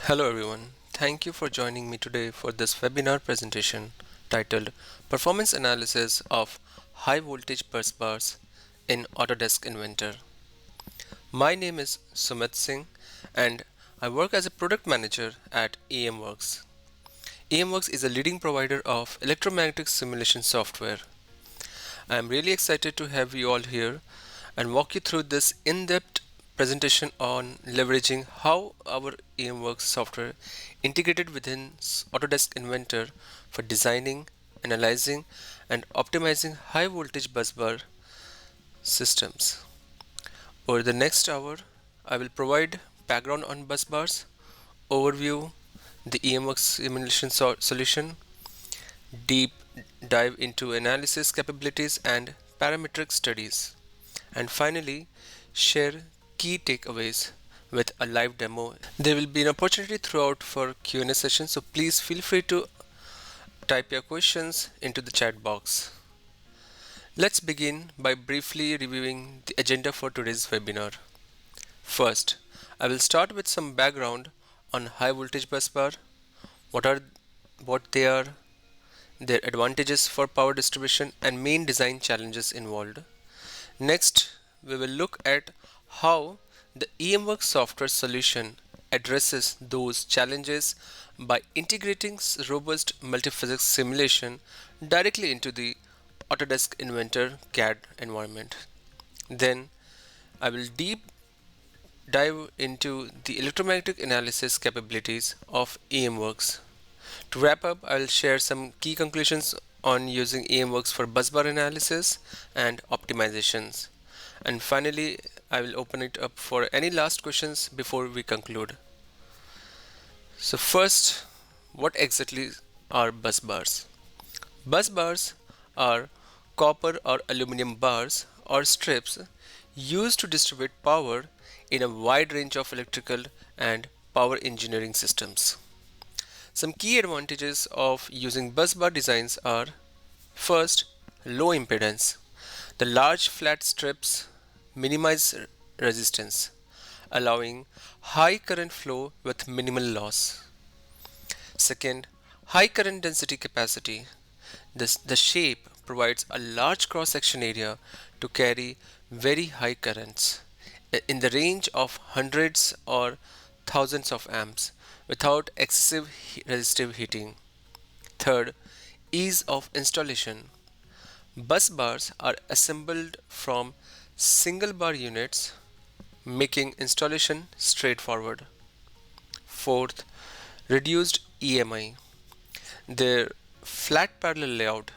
Hello everyone. Thank you for joining me today for this webinar presentation titled Performance Analysis of High Voltage Bus Bars in Autodesk Inventor. My name is Sumit Singh and I work as a product manager at EMWorks. EMWorks is a leading provider of electromagnetic simulation software. I am really excited to have you all here and walk you through this in-depth presentation on leveraging how our EMWorks software integrated within Autodesk Inventor for designing, analyzing, and optimizing high voltage busbar systems. Over the next hour, I will provide background on busbars, overview, the EMWorks simulation solution, deep dive into analysis capabilities and parametric studies, and finally share key takeaways with a live demo. There will be an opportunity throughout for Q&A session, so please feel free to type your questions into the chat box. Let's begin by briefly reviewing the agenda for today's webinar. First, I will start with some background on high voltage busbar, what they are, their advantages for power distribution and main design challenges involved. Next, we will look at how the EMWorks software solution addresses those challenges by integrating robust multiphysics simulation directly into the Autodesk Inventor CAD environment. Then, I will deep dive into the electromagnetic analysis capabilities of EMWorks. To wrap up, I will share some key conclusions on using EMWorks for busbar analysis and optimizations. And finally, I will open it up for any last questions before we conclude. So first, what exactly are busbars? Busbars are copper or aluminum bars or strips used to distribute power in a wide range of electrical and power engineering systems. Some key advantages of using busbar designs are: first, low impedance. The large flat strips minimize resistance, allowing high current flow with minimal loss. Second, high current density capacity. The shape provides a large cross section area to carry very high currents in the range of hundreds or thousands of amps without excessive resistive heating. Third, ease of installation. Bus bars are assembled from single bar units, making installation straightforward. Fourth, reduced EMI. Their flat parallel layout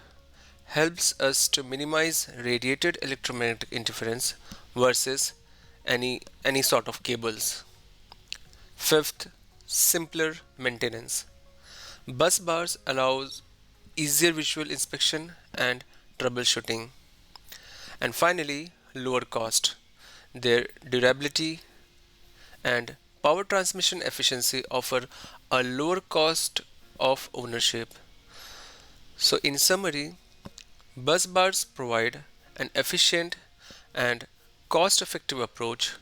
helps us to minimize radiated electromagnetic interference versus any sort of cables. Fifth, simpler maintenance. Bus bars allows easier visual inspection and troubleshooting. And finally, lower cost. Their durability and power transmission efficiency offer a lower cost of ownership. So in summary, bus bars provide an efficient and cost-effective approach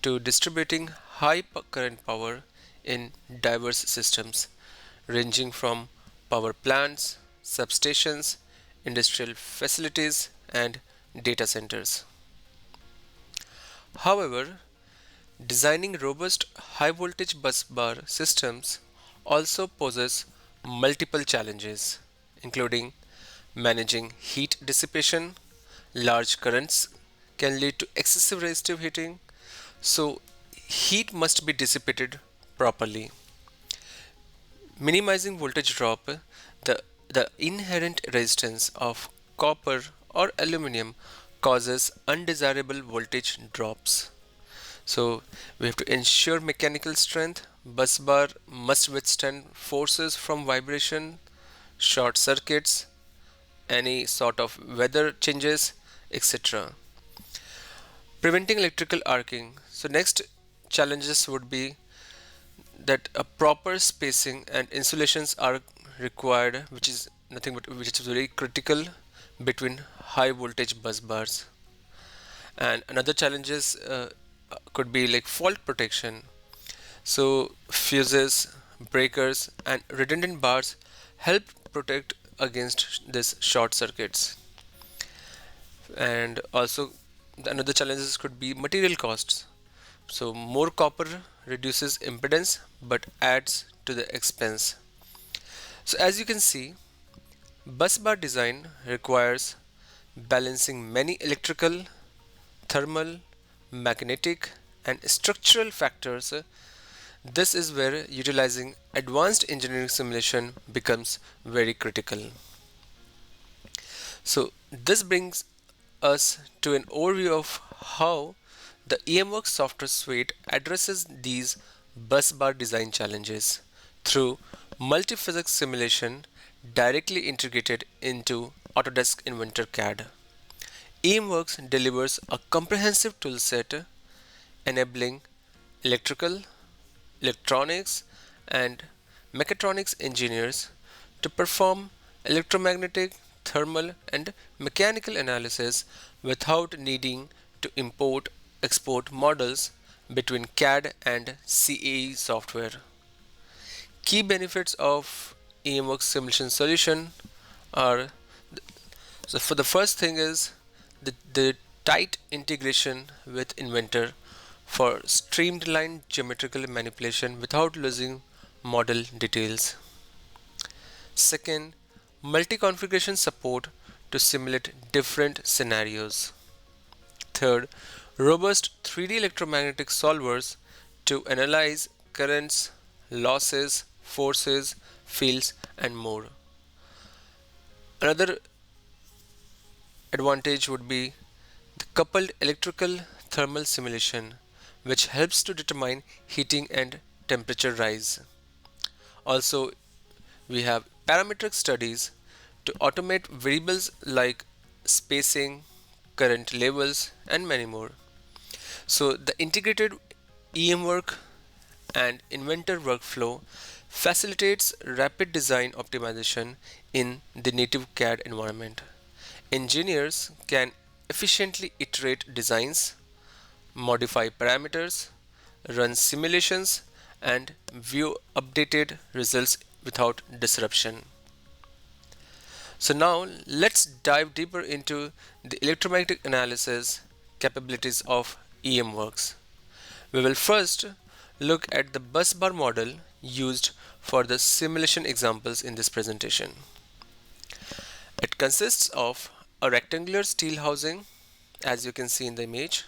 to distributing high current power in diverse systems, ranging from power plants, substations, industrial facilities, and data centers. However, designing robust high voltage bus bar systems also poses multiple challenges, including managing heat dissipation. Large currents can lead to excessive resistive heating, so heat must be dissipated properly. Minimizing voltage drop, the inherent resistance of copper or aluminum causes undesirable voltage drops. So we have to ensure mechanical strength. Bus bar must withstand forces from vibration, short circuits, any sort of weather changes, etc. Preventing electrical arcing. So next challenges would be that a proper spacing and insulations are required, which is nothing but which is very critical between high voltage bus bars. And another challenges could be like fault protection. So fuses, breakers, and redundant bars help protect against this short circuits. And also another challenges could be material costs. So more copper reduces impedance but adds to the expense. So as you can see, bus bar design requires balancing many electrical, thermal, magnetic, and structural factors. This is where utilizing advanced engineering simulation becomes very critical. So this brings us to an overview of how the EMWorks software suite addresses these bus bar design challenges through multi-physics simulation directly integrated into Autodesk Inventor CAD. EMWorks delivers a comprehensive toolset enabling electrical, electronics, and mechatronics engineers to perform electromagnetic, thermal, and mechanical analysis without needing to import export models between CAD and CAE software. Key benefits of EMWorks simulation solution are so for the first thing is the tight integration with Inventor for streamlined geometrical manipulation without losing model details. Second, multi-configuration support to simulate different scenarios. Third, robust 3D electromagnetic solvers to analyze currents, losses, forces, fields, and more. Another advantage would be the coupled electrical thermal simulation, which helps to determine heating and temperature rise. Also, we have parametric studies to automate variables like spacing, current levels, and many more. So, the integrated EMWork and Inventor workflow facilitates rapid design optimization in the native CAD environment. Engineers can efficiently iterate designs, modify parameters, run simulations, and view updated results without disruption. So now let's dive deeper into the electromagnetic analysis capabilities of EMWorks. We will first look at the bus bar model used for the simulation examples in this presentation. It consists of a rectangular steel housing, as you can see in the image,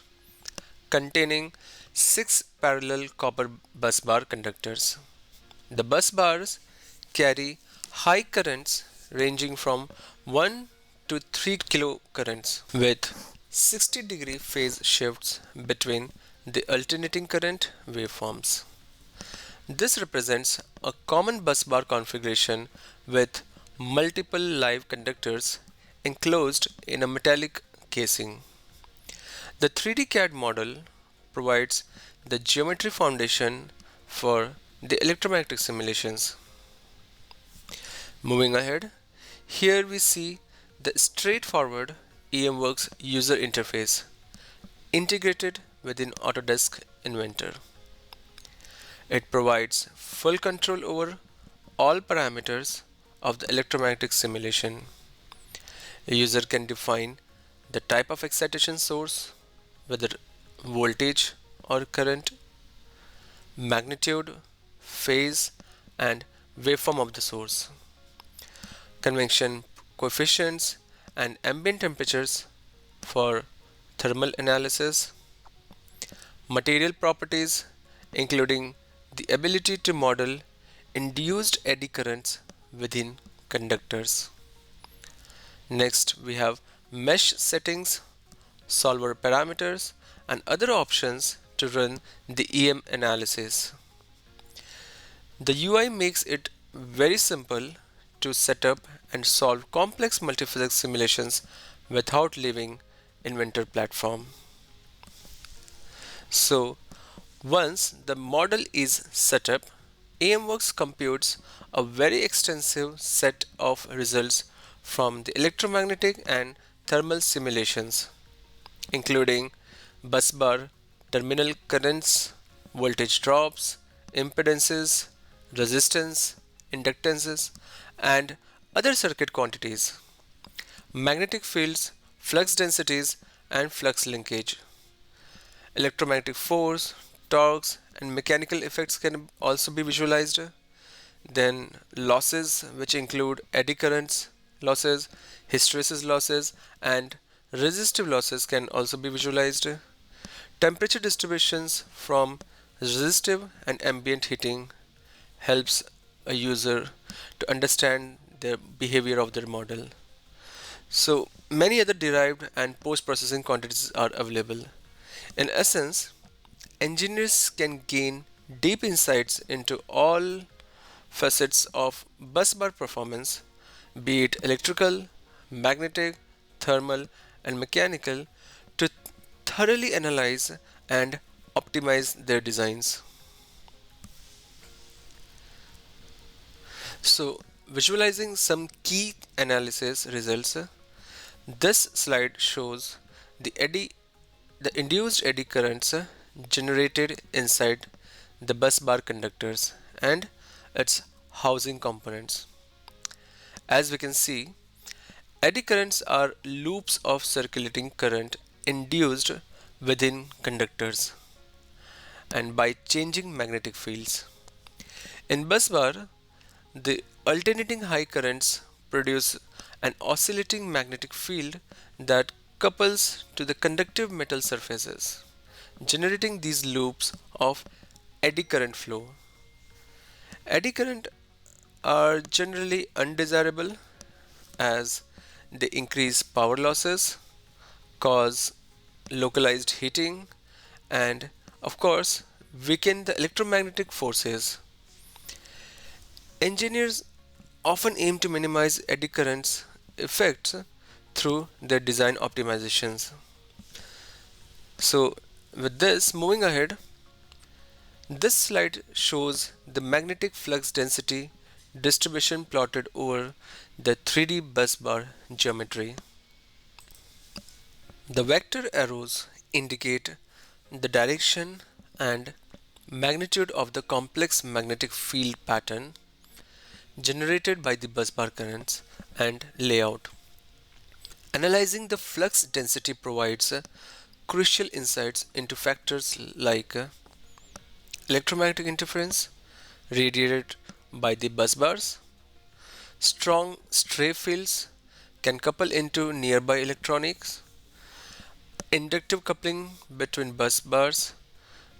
containing 6 parallel copper bus bar conductors. The bus bars carry high currents ranging from 1 to 3 kilo currents with 60-degree phase shifts between the alternating current waveforms. This represents a common bus bar configuration with multiple live conductors enclosed in a metallic casing. The 3D CAD model provides the geometry foundation for the electromagnetic simulations. Moving ahead, here we see the straightforward EMWorks user interface integrated within Autodesk Inventor. It provides full control over all parameters of the electromagnetic simulation. A user can define the type of excitation source, whether voltage or current, magnitude, phase, and waveform of the source, convection coefficients, and ambient temperatures for thermal analysis, material properties, including the ability to model induced eddy currents within conductors. Next, we have mesh settings, solver parameters, and other options to run the EM analysis. The UI makes it very simple to set up and solve complex multiphysics simulations without leaving Inventor platform. So, once the model is set up, EMWorks computes a very extensive set of results from the electromagnetic and thermal simulations, including busbar terminal currents, voltage drops, impedances, resistance, inductances, and other circuit quantities, magnetic fields, flux densities, and flux linkage. Electromagnetic force, torques, and mechanical effects can also be visualized. Then losses, which include eddy currents losses, hysteresis losses, and resistive losses, can also be visualized. Temperature distributions from resistive and ambient heating helps a user to understand the behavior of their model. So many other derived and post-processing quantities are available. In essence, engineers can gain deep insights into all facets of busbar performance, be it electrical, magnetic, thermal, and mechanical, to thoroughly analyze and optimize their designs. So, visualizing some key analysis results, this slide shows the induced eddy currents generated inside the bus bar conductors and its housing components. As we can see, eddy currents are loops of circulating current induced within conductors and by changing magnetic fields. In busbar, the alternating high currents produce an oscillating magnetic field that couples to the conductive metal surfaces, generating these loops of eddy current flow. Eddy current are generally undesirable as they increase power losses, cause localized heating, and of course weaken the electromagnetic forces. Engineers often aim to minimize eddy currents effects through their design optimizations. So with this, moving ahead, this slide shows the magnetic flux density distribution plotted over the 3D bus bar geometry. The vector arrows indicate the direction and magnitude of the complex magnetic field pattern generated by the busbar currents and layout. Analyzing the flux density provides crucial insights into factors like electromagnetic interference radiated by the busbars, strong stray fields can couple into nearby electronics, inductive coupling between busbars,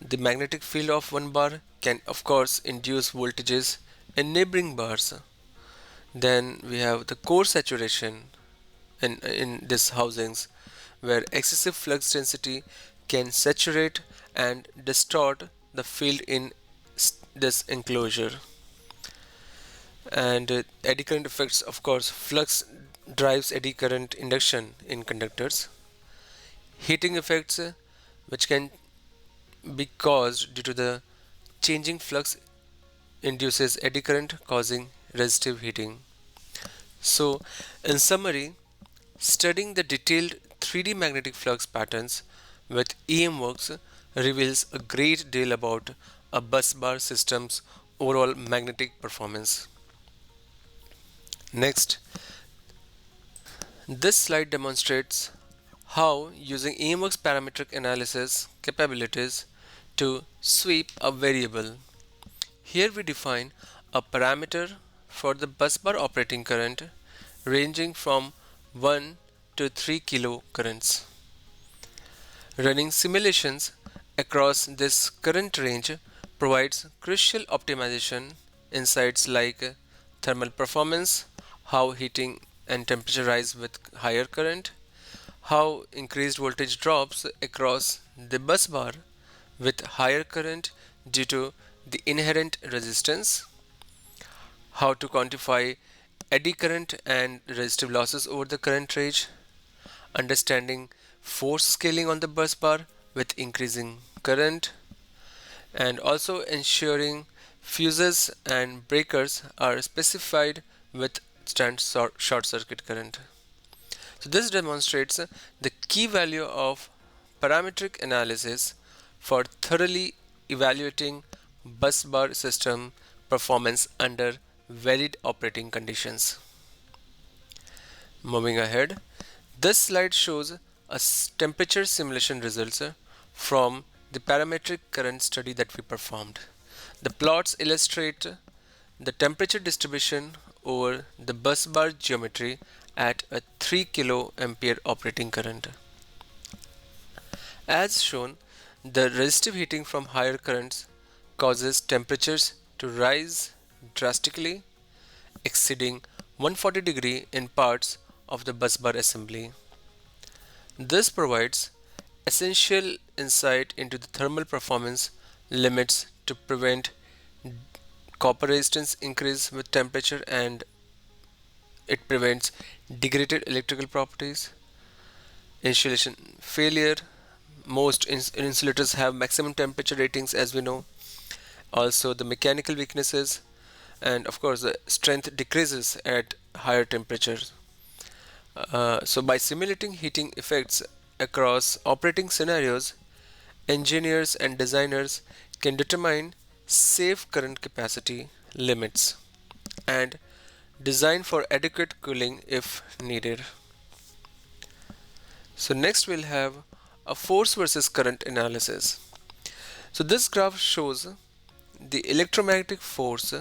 the magnetic field of one bar can of course induce voltages in neighboring bars. Then we have the core saturation in these housings where excessive flux density can saturate and distort the field in this enclosure. And eddy current effects, of course, flux drives eddy current induction in conductors. Heating effects, which can be caused due to the changing flux, induces eddy current causing resistive heating. So, in summary, studying the detailed 3D magnetic flux patterns with EMWorks reveals a great deal about a busbar system's overall magnetic performance. Next, this slide demonstrates how using EMWorks parametric analysis capabilities to sweep a variable. Here we define a parameter for the busbar operating current ranging from 1 to 3 kilo currents. Running simulations across this current range provides crucial optimization insights like thermal performance, how heating and temperature rise with higher current, how increased voltage drops across the bus bar with higher current due to the inherent resistance, how to quantify eddy current and resistive losses over the current range, understanding force scaling on the bus bar with increasing current, and also ensuring fuses and breakers are specified with short circuit current. So this demonstrates the key value of parametric analysis for thoroughly evaluating bus bar system performance under varied operating conditions. Moving ahead, this slide shows temperature simulation results from the parametric current study that we performed. The plots illustrate the temperature distribution over the bus bar geometry at a 3 kilo ampere operating current. As shown, the resistive heating from higher currents causes temperatures to rise drastically, exceeding 140 degree in parts of the busbar assembly. This provides essential insight into the thermal performance limits to prevent copper resistance increase with temperature, and it prevents degraded electrical properties, insulation failure. Most insulators have maximum temperature ratings, as we know. Also the mechanical weaknesses, and of course the strength decreases at higher temperatures. So by simulating heating effects across operating scenarios, engineers and designers can determine safe current capacity limits and design for adequate cooling if needed. So next we'll have a force versus current analysis. So this graph shows the electromagnetic force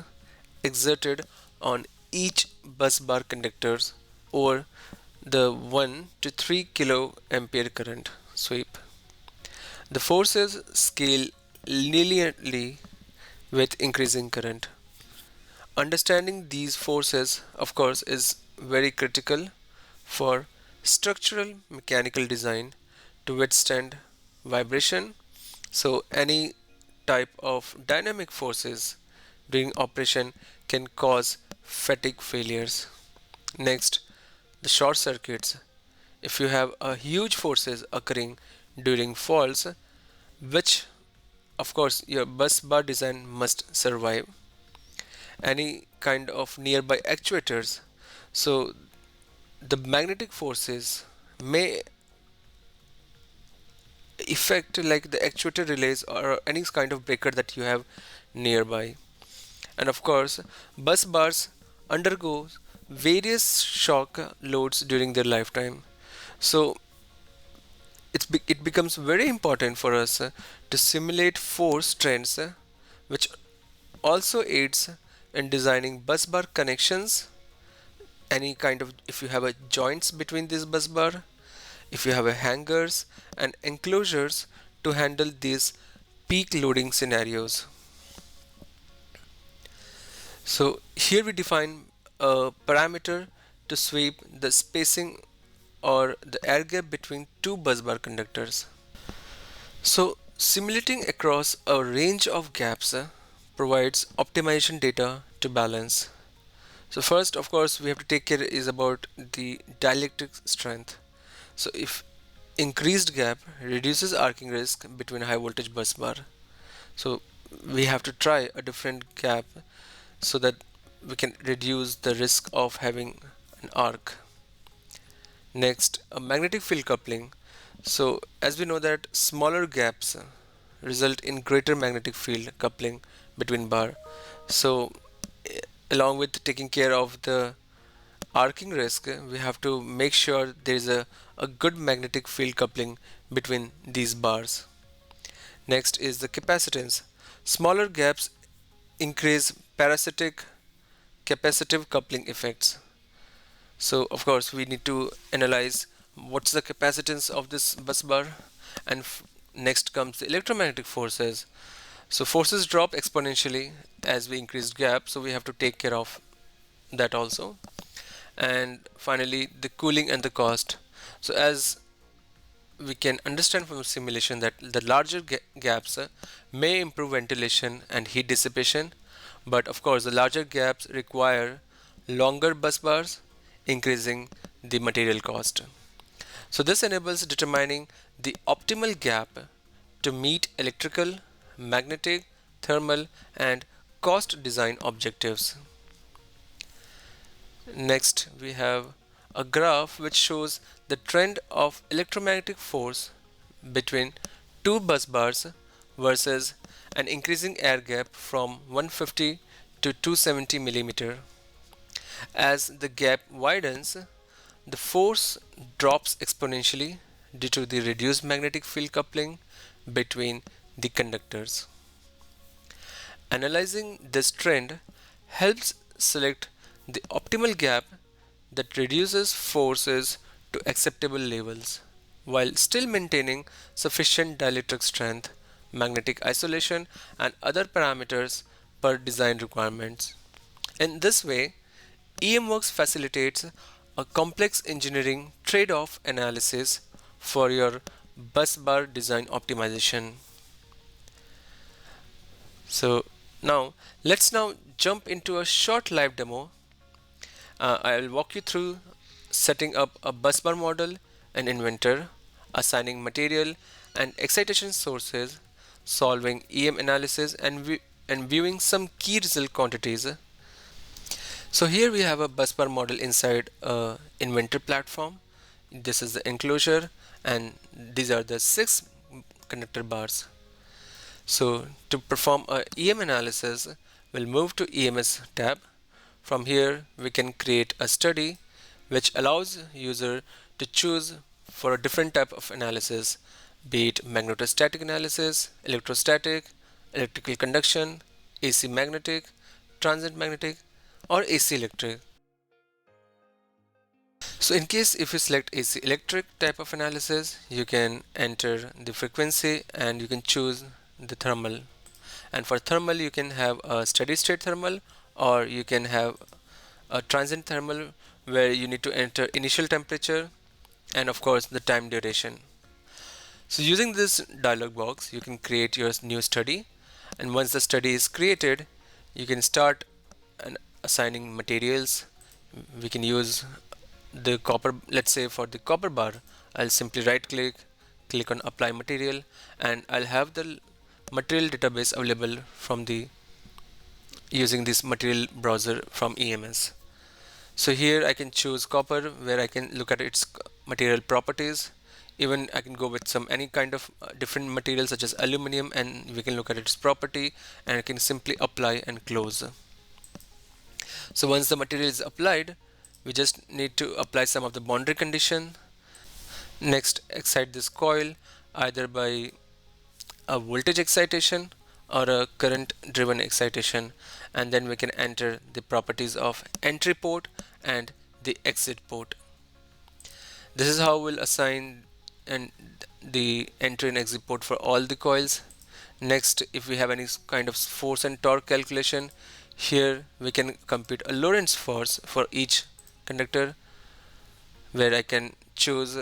exerted on each busbar conductors over the 1 to 3 kilo ampere current sweep. The forces scale linearly with increasing current. Understanding these forces, of course, is very critical for structural mechanical design to withstand vibration. So any type of dynamic forces during operation can cause fatigue failures. Next, the short circuits. If you have a huge forces occurring during faults, which of course your bus bar design must survive. Any kind of nearby actuators, so the magnetic forces may affect like the actuator relays or any kind of breaker that you have nearby. And of course bus bars undergo various shock loads during their lifetime, so it becomes very important for us to simulate force trends, which also aids in designing bus bar connections. Any kind of, if you have a joints between this bus bar, if you have a hangers and enclosures to handle these peak loading scenarios. So here we define a parameter to sweep the spacing or the air gap between two busbar conductors. So simulating across a range of gaps provides optimization data to balance. So first, of course, we have to take care is about the dielectric strength. So if increased gap reduces arcing risk between high voltage bus bar, so we have to try a different gap so that we can reduce the risk of having an arc. Next, a magnetic field coupling. So as we know that smaller gaps result in greater magnetic field coupling between bar. So along with taking care of the arcing risk, we have to make sure there is a good magnetic field coupling between these bars. Next is the capacitance. Smaller gaps increase parasitic capacitive coupling effects. So of course we need to analyze what's the capacitance of this bus bar, and next comes the electromagnetic forces. So forces drop exponentially as we increase gap, so we have to take care of that also. And finally the cooling and the cost. So as we can understand from the simulation that the larger gaps may improve ventilation and heat dissipation, but of course the larger gaps require longer bus bars, increasing the material cost. So this enables determining the optimal gap to meet electrical, magnetic, thermal and cost design objectives. Next we have a graph which shows the trend of electromagnetic force between two bus bars versus an increasing air gap from 150 to 270 millimeter. As the gap widens, the force drops exponentially due to the reduced magnetic field coupling between the conductors. Analyzing this trend helps select the optimal gap that reduces forces to acceptable levels while still maintaining sufficient dielectric strength, magnetic isolation, and other parameters per design requirements. In this way, EMWorks facilitates a complex engineering trade-off analysis for your bus bar design optimization. So now let's now jump into a short live demo. I'll walk you through setting up a busbar model in Inventor, assigning material and excitation sources, solving EM analysis, and viewing some key result quantities. So here we have a busbar model inside a Inventor platform. This is the enclosure, and these are the 6 conductor bars. So to perform a EM analysis, we'll move to EMS tab. From here, we can create a study which allows user to choose for a different type of analysis, be it magnetostatic analysis, electrostatic, electrical conduction, AC magnetic, transient magnetic, or AC electric. So in case if you select AC electric type of analysis, you can enter the frequency and you can choose the thermal. And for thermal, you can have a steady state thermal, or you can have a transient thermal where you need to enter initial temperature and of course the time duration. So using this dialog box, you can create your new study, and once the study is created, you can start assigning materials. We can use the copper. Let's say for the copper bar, I'll simply right click on apply material, and I'll have the material database available from the using this material browser from EMS. So here I can choose copper, where I can look at its material properties. Even I can go with some any kind of different material such as aluminum, and we can look at its property, and I can simply apply and close. So once the material is applied, we just need to apply some of the boundary condition. Next, excite this coil either by a voltage excitation or a current driven excitation, and then we can enter the properties of entry port and the exit port. This is how we'll assign and the entry and exit port for all the coils. Next, if we have any kind of force and torque calculation, here we can compute a Lorentz force for each conductor, where I can choose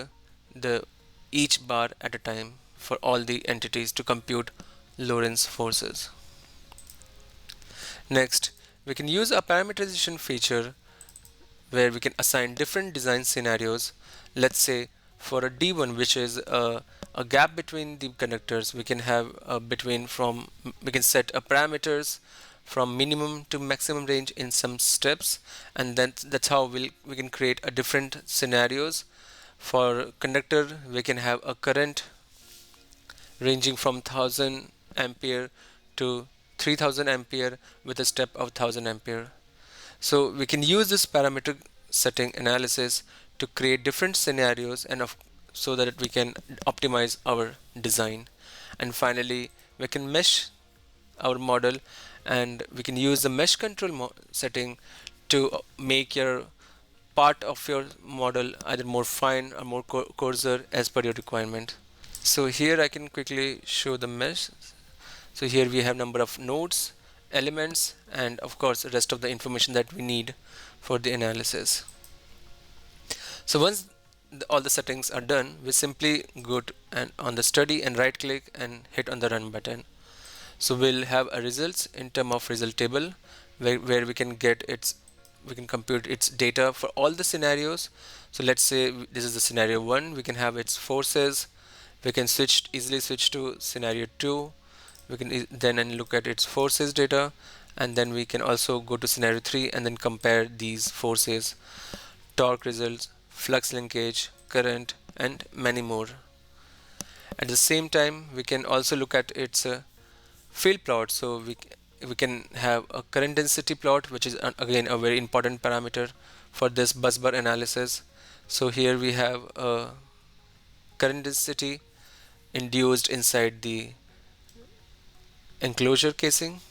the each bar at a time for all the entities to compute Lorentz forces. Next, we can use a parameterization feature where we can assign different design scenarios. Let's say for a D1, which is a gap between the conductors, we can have we can set a parameters from minimum to maximum range in some steps, and then that's how we can create a different scenarios. For conductor, we can have a current ranging from 1000 ampere to 3000 ampere with a step of 1000 ampere. So we can use this parametric setting analysis to create different scenarios so that we can optimize our design. And finally, we can mesh our model, and we can use the mesh control setting to make your part of your model either more fine or more coarser as per your requirement. So here I can quickly show the mesh. So here we have number of nodes, elements, and of course the rest of the information that we need for the analysis. So once all the settings are done, we simply go on the study and right click and hit on the run button. So we'll have a results in term of result table where we can compute its data for all the scenarios. So let's say this is the scenario 1, we can have its forces. We can easily switch to scenario 2. We can then look at its forces data, and then we can also go to scenario 3 and then compare these forces, torque results, flux linkage, current, and many more. At the same time, we can also look at its field plot. So we can have a current density plot, which is again a very important parameter for this busbar analysis. So here we have a current density induced inside the enclosure casing.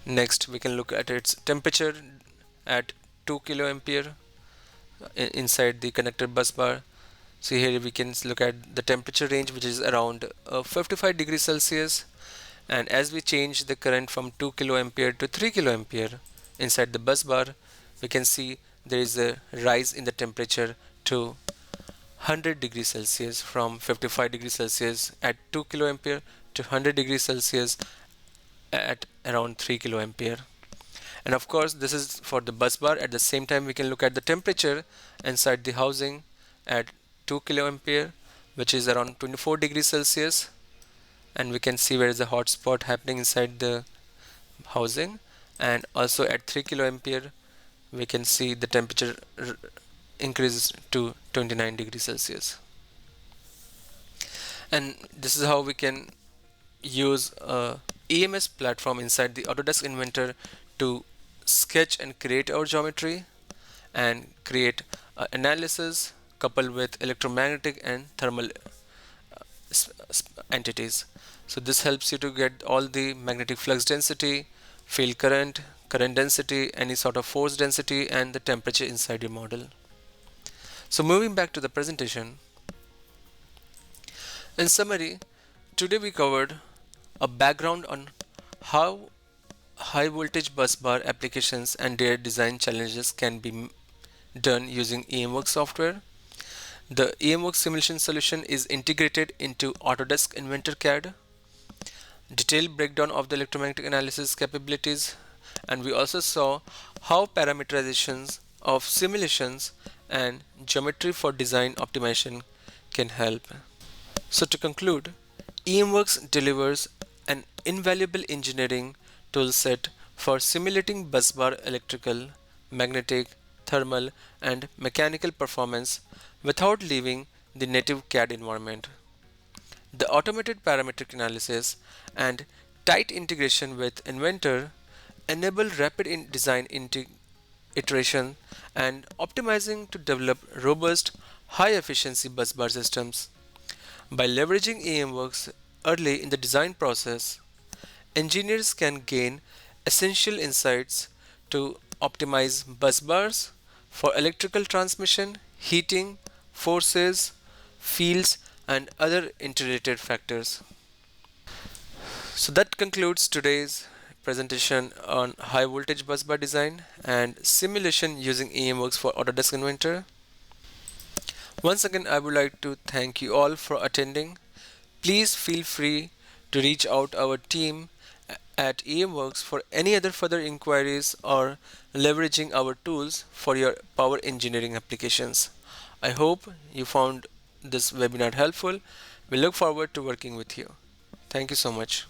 Next, we can look at its temperature at 2 kiloampere inside the connector bus bar. So here we can look at the temperature range, which is around 55 degrees Celsius. And as we change the current from 2 kiloampere to 3 kiloampere inside the bus bar, we can see there is a rise in the temperature to 100 degrees Celsius, from 55 degrees Celsius at 2 kiloampere to 100 degrees Celsius at around 3 kiloampere. And of course, this is for the bus bar. At the same time, we can look at the temperature inside the housing at 2 kiloampere, which is around 24 degrees Celsius. And we can see where is the hot spot happening inside the housing. And also at 3 kiloampere, we can see the temperature increases to 29 degrees Celsius. And this is how we can use a EMS platform inside the Autodesk Inventor to sketch and create our geometry and create analysis coupled with electromagnetic and thermal entities. So this helps you to get all the magnetic flux density, field current, current density, any sort of force density, and the temperature inside your model. So moving back to the presentation, in summary, today we covered a background on how high voltage bus bar applications and their design challenges can be done using EMWorks software. The EMWorks simulation solution is integrated into Autodesk Inventor CAD. Detailed breakdown of the electromagnetic analysis capabilities, and we also saw how parameterizations of simulations and geometry for design optimization can help. So to conclude, EMWorks delivers an invaluable engineering toolset for simulating busbar electrical, magnetic, thermal, and mechanical performance without leaving the native CAD environment. The automated parametric analysis and tight integration with Inventor enable rapid design iteration and optimizing to develop robust, high efficiency busbar systems. By leveraging EMWorks early in the design process, engineers can gain essential insights to optimize busbars for electrical transmission, heating, forces, fields, and other interrelated factors. So that concludes today's presentation on high voltage busbar design and simulation using EMWorks for Autodesk Inventor. Once again, I would like to thank you all for attending. Please feel free to reach out our team at EMWorks for any other further inquiries or leveraging our tools for your power engineering applications. I hope you found this webinar helpful. We look forward to working with you. Thank you so much.